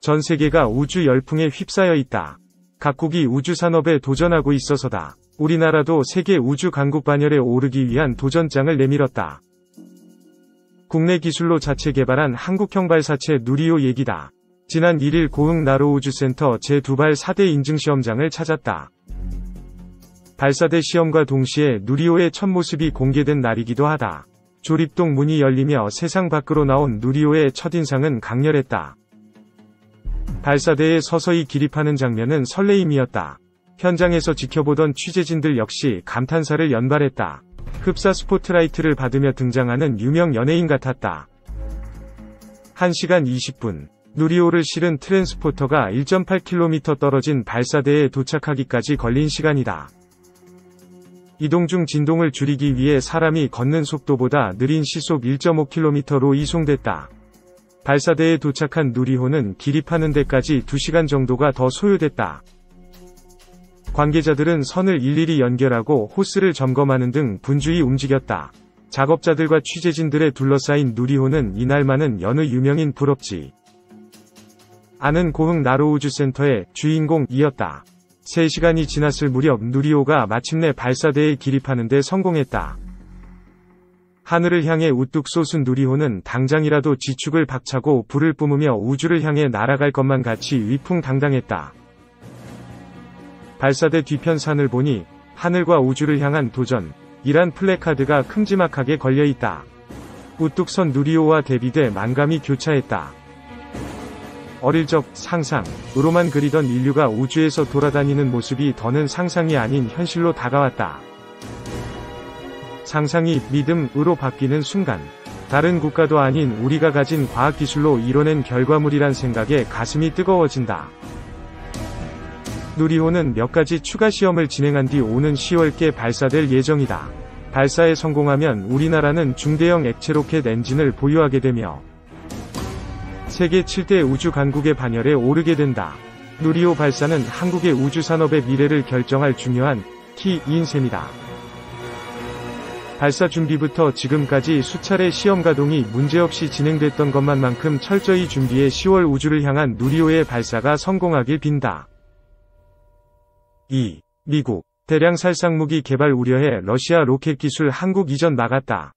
전 세계가 우주 열풍에 휩싸여 있다. 각국이 우주 산업에 도전하고 있어서다. 우리나라도 세계 우주 강국 반열에 오르기 위한 도전장을 내밀었다. 국내 기술로 자체 개발한 한국형 발사체 누리호 얘기다. 지난 1일 고흥 나로우주센터 제2발 4대 인증시험장을 찾았다. 발사대 시험과 동시에 누리호의 첫 모습이 공개된 날이기도 하다. 조립동 문이 열리며 세상 밖으로 나온 누리호의 첫인상은 강렬했다. 발사대에 서서히 기립하는 장면은 설레임이었다. 현장에서 지켜보던 취재진들 역시 감탄사를 연발했다. 흡사 스포트라이트를 받으며 등장하는 유명 연예인 같았다. 1시간 20분. 누리호를 실은 트랜스포터가 1.8km 떨어진 발사대에 도착하기까지 걸린 시간이다. 이동 중 진동을 줄이기 위해 사람이 걷는 속도보다 느린 시속 1.5km로 이송됐다. 발사대에 도착한 누리호는 기립하는 데까지 2시간 정도가 더 소요됐다. 관계자들은 선을 일일이 연결하고 호스를 점검하는 등 분주히 움직였다. 작업자들과 취재진들에 둘러싸인 누리호는 이날만은 여느 유명인 부럽지 않은 고흥 나로우주센터의 주인공이었다. 3시간이 지났을 무렵 누리호가 마침내 발사대에 기립하는 데 성공했다. 하늘을 향해 우뚝 솟은 누리호는 당장이라도 지축을 박차고 불을 뿜으며 우주를 향해 날아갈 것만 같이 위풍당당했다. 발사대 뒤편 산을 보니 하늘과 우주를 향한 도전이란 플래카드가 큼지막하게 걸려있다. 우뚝 선 누리호와 대비돼 만감이 교차했다. 어릴 적 상상으로만 그리던 인류가 우주에서 돌아다니는 모습이 더는 상상이 아닌 현실로 다가왔다. 상상이 믿음으로 바뀌는 순간, 다른 국가도 아닌 우리가 가진 과학기술로 이뤄낸 결과물이란 생각에 가슴이 뜨거워진다. 누리호는 몇 가지 추가 시험을 진행한 뒤 오는 10월께 발사될 예정이다. 발사에 성공하면 우리나라는 중대형 액체 로켓 엔진을 보유하게 되며 세계 7대 우주 강국의 반열에 오르게 된다. 누리호 발사는 한국의 우주 산업의 미래를 결정할 중요한 키인 셈이다. 발사 준비부터 지금까지 수차례 시험 가동이 문제없이 진행됐던 것만큼 철저히 준비해 10월 우주를 향한 누리호의 발사가 성공하길 빈다. 2. 미국. 대량 살상무기 개발 우려해 러시아 로켓 기술 한국 이전 막았다.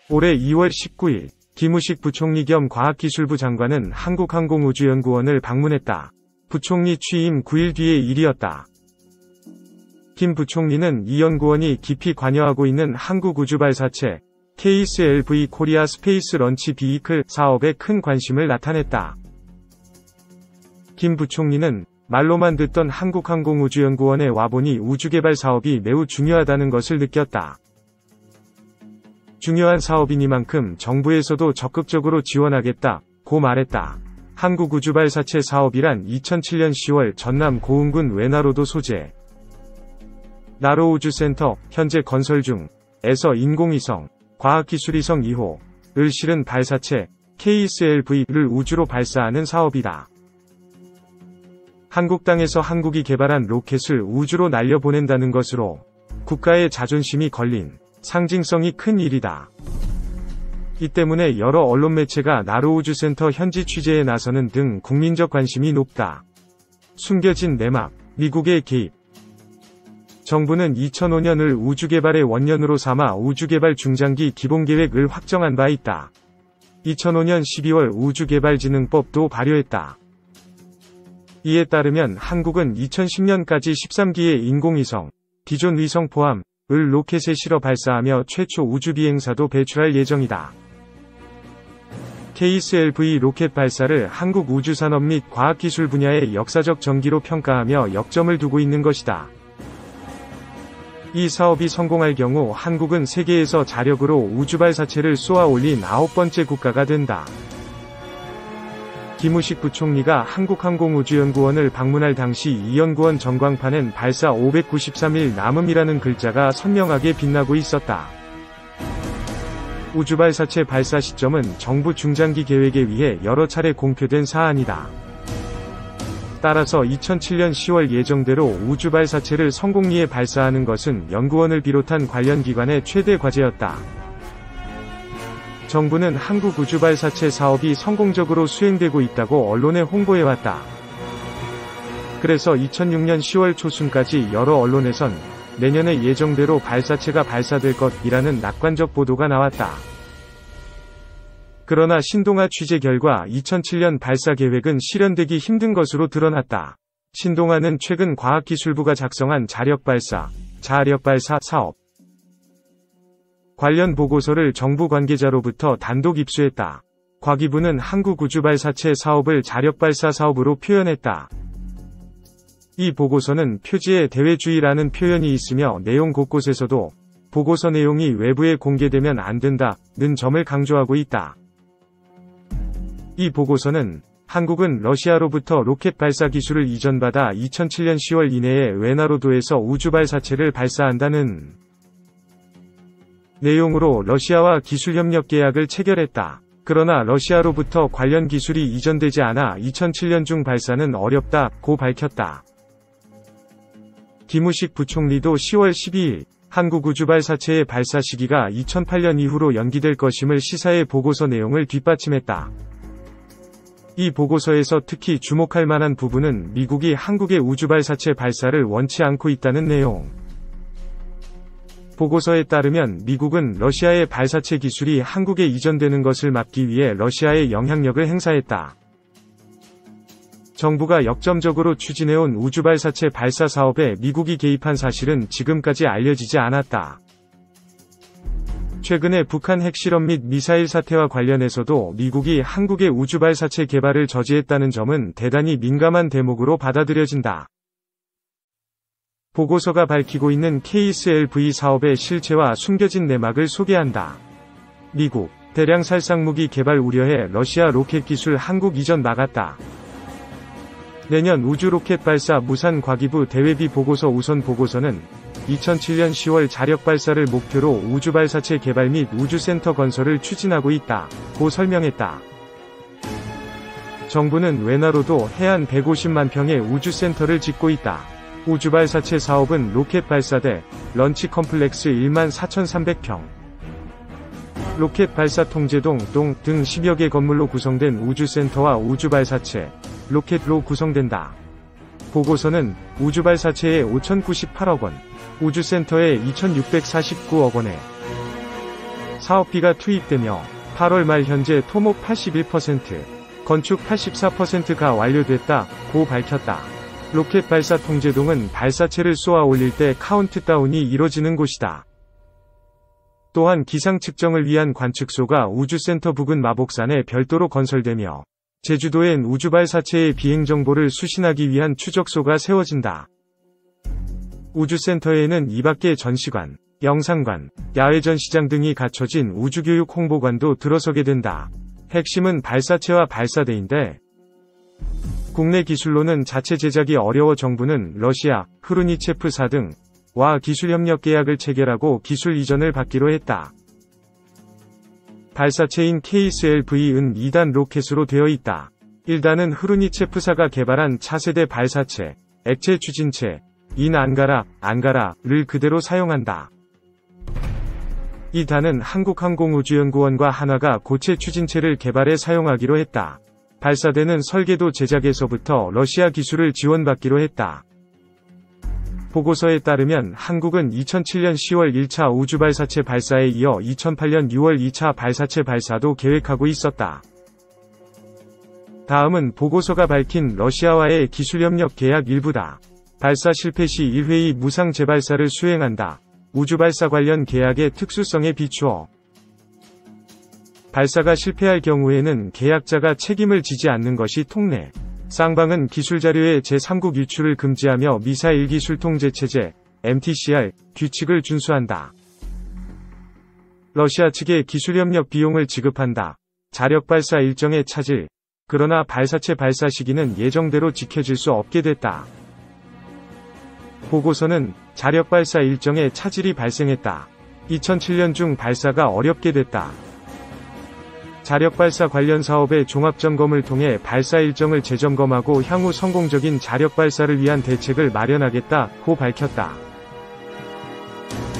올해 2월 19일 김우식 부총리 겸 과학기술부 장관은 한국항공우주연구원을 방문했다. 부총리 취임 9일 뒤의 일이었다. 김 부총리는 이 연구원이 깊이 관여하고 있는 한국우주발사체 KSLV 코리아 스페이스 런치 비이클 사업에 큰 관심을 나타냈다. 김 부총리는 말로만 듣던 한국항공우주연구원에 와보니 우주개발 사업이 매우 중요하다는 것을 느꼈다. 중요한 사업이니만큼 정부에서도 적극적으로 지원하겠다고 말했다. 한국우주발사체 사업이란 2007년 10월 전남 고흥군 외나로도 소재 나로우주센터 현재 건설 중에서 인공위성 과학기술위성 2호를 실은 발사체 KSLV를 우주로 발사하는 사업이다. 한국 땅에서 한국이 개발한 로켓을 우주로 날려보낸다는 것으로 국가의 자존심이 걸린 상징성이 큰 일이다. 이 때문에 여러 언론 매체가 나로우주센터 현지 취재에 나서는 등 국민적 관심이 높다. 숨겨진 내막, 미국의 개입. 정부는 2005년을 우주개발의 원년으로 삼아 우주개발 중장기 기본계획을 확정한 바 있다. 2005년 12월 우주개발진흥법도 발효했다. 이에 따르면 한국은 2010년까지 13기의 인공위성, 기존 위성 포함을 로켓에 실어 발사하며 최초 우주비행사도 배출할 예정이다. KSLV 로켓 발사를 한국 우주산업 및 과학기술 분야의 역사적 전기로 평가하며 역점을 두고 있는 것이다. 이 사업이 성공할 경우 한국은 세계에서 자력으로 우주발사체를 쏘아 올린 9번째 국가가 된다. 김우식 부총리가 한국항공우주연구원을 방문할 당시 이 연구원 전광판엔 발사 593일 남음이라는 글자가 선명하게 빛나고 있었다. 우주발사체 발사 시점은 정부 중장기 계획에 의해 여러 차례 공표된 사안이다. 따라서 2007년 10월 예정대로 우주발사체를 성공리에 발사하는 것은 연구원을 비롯한 관련 기관의 최대 과제였다. 정부는 한국우주발사체 사업이 성공적으로 수행되고 있다고 언론에 홍보해왔다. 그래서 2006년 10월 초순까지 여러 언론에선 내년에 예정대로 발사체가 발사될 것이라는 낙관적 보도가 나왔다. 그러나 신동아 취재 결과 2007년 발사 계획은 실현되기 힘든 것으로 드러났다. 신동아는 최근 과학기술부가 작성한 자력발사 사업 관련 보고서를 정부 관계자로부터 단독 입수했다. 과기부는 한국우주발사체 사업을 자력발사 사업으로 표현했다. 이 보고서는 표지에 대외주의라는 표현이 있으며 내용 곳곳에서도 보고서 내용이 외부에 공개되면 안 된다는 점을 강조하고 있다. 이 보고서는 한국은 러시아로부터 로켓 발사 기술을 이전받아 2007년 10월 이내에 외나로도에서 우주발사체를 발사한다는 내용으로 러시아와 기술협력 계약을 체결했다. 그러나 러시아로부터 관련 기술이 이전되지 않아 2007년 중 발사는 어렵다고 밝혔다. 김우식 부총리도 10월 12일 한국우주발사체의 발사 시기가 2008년 이후로 연기될 것임을 시사해 보고서 내용을 뒷받침했다. 이 보고서에서 특히 주목할 만한 부분은 미국이 한국의 우주발사체 발사를 원치 않고 있다는 내용. 보고서에 따르면 미국은 러시아의 발사체 기술이 한국에 이전되는 것을 막기 위해 러시아의 영향력을 행사했다. 정부가 역점적으로 추진해온 우주발사체 발사 사업에 미국이 개입한 사실은 지금까지 알려지지 않았다. 최근에 북한 핵실험 및 미사일 사태와 관련해서도 미국이 한국의 우주발사체 개발을 저지했다는 점은 대단히 민감한 대목으로 받아들여진다. 보고서가 밝히고 있는 KSLV 사업의 실체와 숨겨진 내막을 소개한다. 미국, 대량 살상무기 개발 우려해 러시아 로켓 기술 한국 이전 막았다. 내년 우주로켓 발사 무산 과기부 대외비 보고서 우선 보고서는 2007년 10월 자력발사를 목표로 우주발사체 개발 및 우주센터 건설을 추진하고 있다고 설명했다. 정부는 외나로도 해안 150만 평의 우주센터를 짓고 있다. 우주발사체 사업은 로켓 발사대, 런치 컴플렉스 14,300평, 로켓 발사 통제동 등 10여 개 건물로 구성된 우주센터와 우주발사체, 로켓로 구성된다. 보고서는 우주발사체에 5,098억 원, 우주센터에 2,649억 원의 사업비가 투입되며 8월 말 현재 토목 81%, 건축 84%가 완료됐다고 밝혔다. 로켓 발사 통제동은 발사체를 쏘아 올릴 때 카운트다운이 이뤄지는 곳이다. 또한 기상 측정을 위한 관측소가 우주센터 부근 마복산에 별도로 건설되며 제주도엔 우주발사체의 비행 정보를 수신하기 위한 추적소가 세워진다. 우주센터에는 이밖에 전시관, 영상관, 야외 전시장 등이 갖춰진 우주교육 홍보관도 들어서게 된다. 핵심은 발사체와 발사대인데 국내 기술로는 자체 제작이 어려워 정부는 러시아, 흐루니체프사 등과 기술협력 계약을 체결하고 기술 이전을 받기로 했다. 발사체인 KSLV은 2단 로켓으로 되어 있다. 1단은 흐루니체프사가 개발한 차세대 발사체, 액체 추진체, 인 안가라를 그대로 사용한다. 2단은 한국항공우주연구원과 한화가 고체 추진체를 개발해 사용하기로 했다. 발사대는 설계도 제작에서부터 러시아 기술을 지원받기로 했다. 보고서에 따르면 한국은 2007년 10월 1차 우주발사체 발사에 이어 2008년 6월 2차 발사체 발사도 계획하고 있었다. 다음은 보고서가 밝힌 러시아와의 기술협력 계약 일부다. 발사 실패 시 1회의 무상 재발사를 수행한다. 우주발사 관련 계약의 특수성에 비추어 발사가 실패할 경우에는 계약자가 책임을 지지 않는 것이 통례. 쌍방은 기술자료의 제3국 유출을 금지하며 미사일 기술 통제체제 MTCR 규칙을 준수한다. 러시아 측에 기술협력 비용을 지급한다. 자력발사 일정의 차질. 그러나 발사체 발사 시기는 예정대로 지켜질 수 없게 됐다. 보고서는 자력발사 일정에 차질이 발생했다. 2007년 중 발사가 어렵게 됐다. 자력발사 관련 사업의 종합점검을 통해 발사 일정을 재점검하고 향후 성공적인 자력발사를 위한 대책을 마련하겠다고 밝혔다.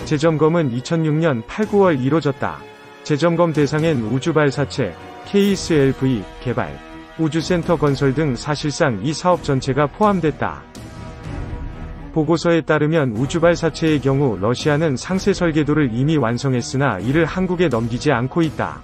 재점검은 2006년 8, 9월 이뤄졌다. 재점검 대상엔 우주발사체, KSLV, 개발, 우주센터 건설 등 사실상 이 사업 전체가 포함됐다. 보고서에 따르면 우주발사체의 경우 러시아는 상세 설계도를 이미 완성했으나 이를 한국에 넘기지 않고 있다.